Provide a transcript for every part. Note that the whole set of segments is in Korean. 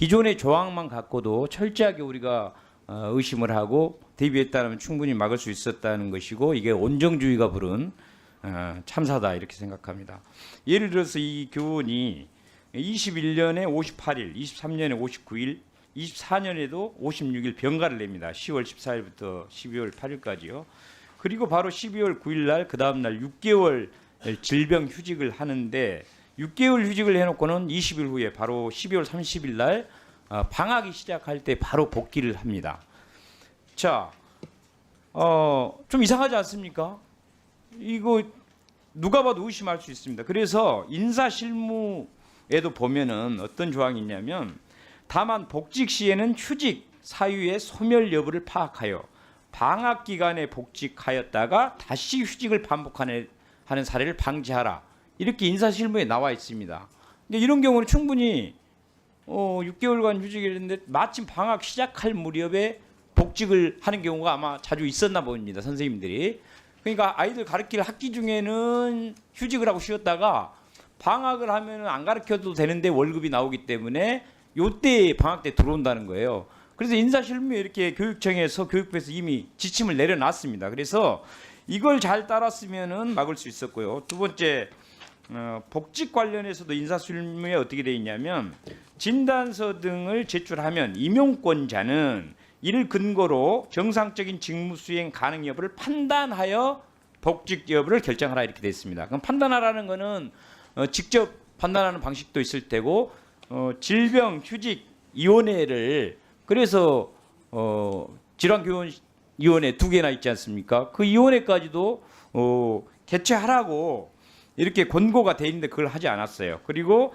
기존의 조항만 갖고도 철저하게 우리가 의심을 하고 대비했다면 충분히 막을 수 있었다는 것이고 이게 온정주의가 부른 참사다 이렇게 생각합니다. 예를 들어서 이 교원이 21년에 58일, 23년에 59일, 24년에도 56일 병가를 냅니다. 10월 14일부터 12월 8일까지요. 그리고 바로 12월 9일 날 그 다음 날 6개월 질병 휴직을 하는데 6개월 휴직을 해놓고는 20일 후에 바로 12월 30일 날 방학이 시작할 때 바로 복귀를 합니다. 자, 좀 이상하지 않습니까? 이거 누가 봐도 의심할 수 있습니다. 그래서 인사실무에도 보면은 어떤 조항이 있냐면 다만 복직 시에는 휴직 사유의 소멸 여부를 파악하여 방학 기간에 복직하였다가 다시 휴직을 반복하는 사례를 방지하라. 이렇게 인사실무에 나와 있습니다. 근데 이런 경우는 충분히 6개월간 휴직을 했는데 마침 방학 시작할 무렵에 복직을 하는 경우가 아마 자주 있었나 봅니다. 선생님들이. 그러니까 아이들 가르칠 학기 중에는 휴직을 하고 쉬었다가 방학을 하면 안 가르쳐도 되는데 월급이 나오기 때문에 요때 방학 때 들어온다는 거예요. 그래서 인사실무에 이렇게 교육청에서 교육부에서 이미 지침을 내려놨습니다. 그래서 이걸 잘 따랐으면은 막을 수 있었고요. 두 번째 복직 관련해서도 인사실무에 어떻게 되어 있냐면 진단서 등을 제출하면 임용권자는 이를 근거로 정상적인 직무 수행 가능 여부를 판단하여 복직 여부를 결정하라 이렇게 되어 있습니다. 그럼 판단하라는 거는 직접 판단하는 방식도 있을 테고 질병휴직위원회를 그래서 질환교원위원회 2개나 있지 않습니까? 그 위원회까지도 개최하라고 이렇게 권고가 돼 있는데 그걸 하지 않았어요. 그리고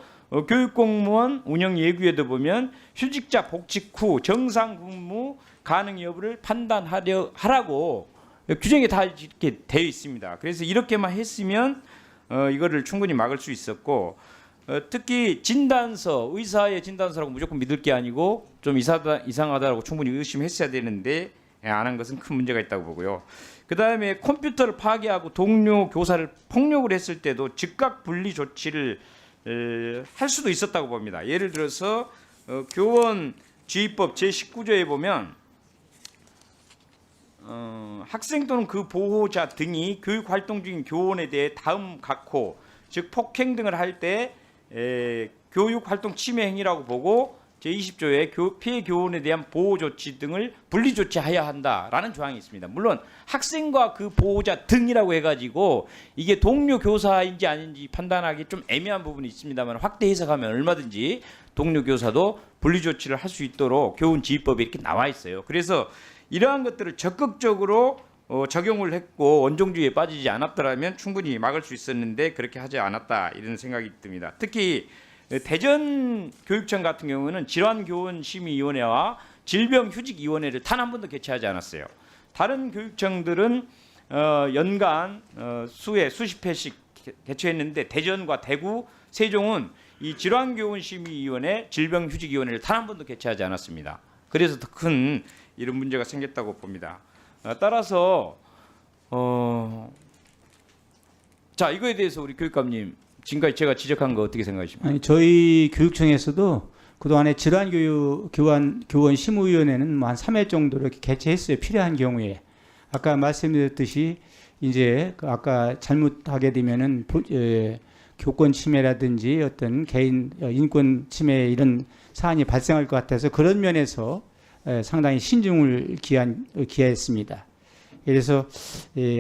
교육공무원 운영예규에도 보면 휴직자 복직 후 정상 근무 가능 여부를 판단하라고 규정이 다 이렇게 되어 있습니다. 그래서 이렇게만 했으면 이거를 충분히 막을 수 있었고 특히 진단서, 의사의 진단서라고 무조건 믿을 게 아니고 좀 이상하다라고 충분히 의심했어야 되는데 안 한 것은 큰 문제가 있다고 보고요. 그 다음에 컴퓨터를 파괴하고 동료 교사를 폭력을 했을 때도 즉각 분리 조치를 할 수도 있었다고 봅니다. 예를 들어서 교원지휘법 제19조에 보면 학생 또는 그 보호자 등이 교육활동 중인 교원에 대해 다음 각호, 즉 폭행 등을 할 때 교육활동 침해 행위라고 보고 제20조에 피해 교원에 대한 보호 조치 등을 분리 조치해야 한다라는 조항이 있습니다. 물론 학생과 그 보호자 등이라고 해가지고 이게 동료 교사인지 아닌지 판단하기 좀 애매한 부분이 있습니다만 확대 해석하면 얼마든지 동료 교사도 분리 조치를 할 수 있도록 교원지휘법에 이렇게 나와 있어요. 그래서 이러한 것들을 적극적으로 적용을 했고 원종주의에 빠지지 않았더라면 충분히 막을 수 있었는데 그렇게 하지 않았다 이런 생각이 듭니다. 특히 대전교육청 같은 경우는 질환교원심의위원회와 질병휴직위원회를 단 한 번도 개최하지 않았어요. 다른 교육청들은 연간 수십 회씩 개최했는데 대전과 대구, 세종은 이 질환교원심의위원회, 질병휴직위원회를 단 한 번도 개최하지 않았습니다. 그래서 더 큰 이런 문제가 생겼다고 봅니다. 따라서 자 이거에 대해서 우리 교육감님 지금까지 제가 지적한 거 어떻게 생각하십니까? 아니 저희 교육청에서도 그동안에 질환교원 심의위원회는 한 3회 정도 이렇게 개최했어요. 필요한 경우에. 아까 말씀드렸듯이 이제 아까 잘못하게 되면은 교권 침해라든지 어떤 개인 인권 침해 이런 사안이 발생할 것 같아서 그런 면에서 상당히 신중을 기하했습니다. 그래서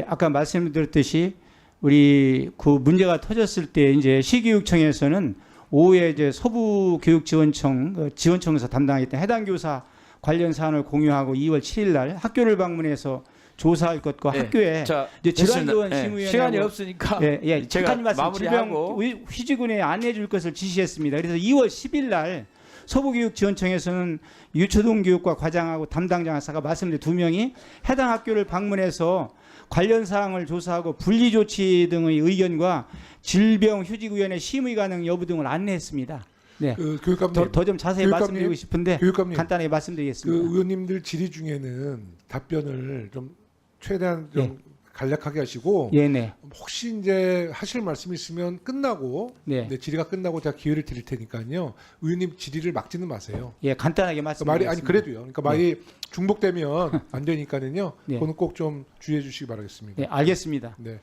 아까 말씀드렸듯이 우리 그 문제가 터졌을 때 이제 시교육청에서는 오후에 이제 서부교육지원청 지원청에서 담당했던 해당 교사 관련 사안을 공유하고 2월 7일 날 학교를 방문해서 조사할 것과 네. 학교에 자, 이제 질환교원 심의위원회 시간이 없으니까 제가 마무리하고 휴직위원회에 안내해 줄 것을 지시했습니다. 그래서 2월 10일 날 서부교육지원청에서는 유초등교육과 과장하고 담당장사가 말씀드린 2명이 해당 학교를 방문해서 관련 사항을 조사하고 분리조치 등의 의견과 질병휴직위원회 심의 가능 여부 등을 안내했습니다. 네. 교육감님, 더 좀 자세히 말씀드리고 싶은데 교육감님, 간단하게 말씀드리겠습니다. 의원님들 질의 중에는 답변을 좀 최대한 좀 간략하게 하시고 예, 네. 혹시 이제 하실 말씀 있으면 끝나고 네. 네, 질의가 끝나고 제가 기회를 드릴 테니까요. 의원님 질의를 막지는 마세요. 예, 간단하게 그러니까 말씀드리겠습니다. 말이 아니 그래도요. 그러니까 말이 중복되면 안 되니까는요. 네. 그거는 꼭 좀 주의해 주시기 바라겠습니다. 네, 알겠습니다. 네.